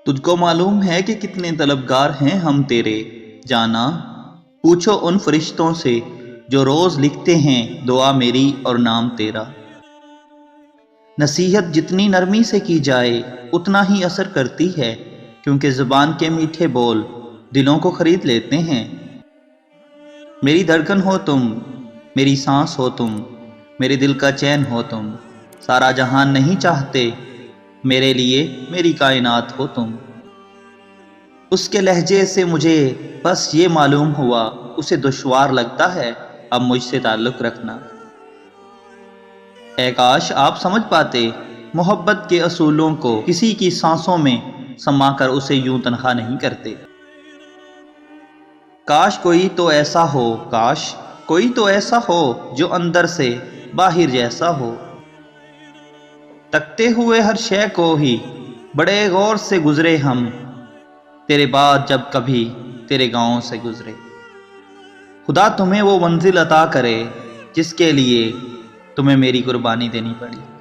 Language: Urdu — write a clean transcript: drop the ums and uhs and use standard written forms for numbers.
تجھ کو معلوم ہے کہ کتنے طلبگار ہیں ہم تیرے، جانا پوچھو ان فرشتوں سے جو روز لکھتے ہیں دعا میری اور نام تیرا۔ نصیحت جتنی نرمی سے کی جائے اتنا ہی اثر کرتی ہے، کیونکہ زبان کے میٹھے بول دلوں کو خرید لیتے ہیں۔ میری دھڑکن ہو تم، میری سانس ہو تم، میرے دل کا چین ہو تم، سارا جہان نہیں چاہتے میرے لیے میری کائنات ہو تم۔ اس کے لہجے سے مجھے بس یہ معلوم ہوا، اسے دشوار لگتا ہے اب مجھ سے تعلق رکھنا۔ اے کاش آپ سمجھ پاتے محبت کے اصولوں کو، کسی کی سانسوں میں سما کر اسے یوں تنہا نہیں کرتے۔ کاش کوئی تو ایسا ہو، کاش کوئی تو ایسا ہو جو اندر سے باہر جیسا ہو، تکتے ہوئے ہر شے کو ہی بڑے غور سے گزرے ہم، تیرے بعد جب کبھی تیرے گاؤں سے گزرے۔ خدا تمہیں وہ منزل عطا کرے جس کے لیے تمہیں میری قربانی دینی پڑی۔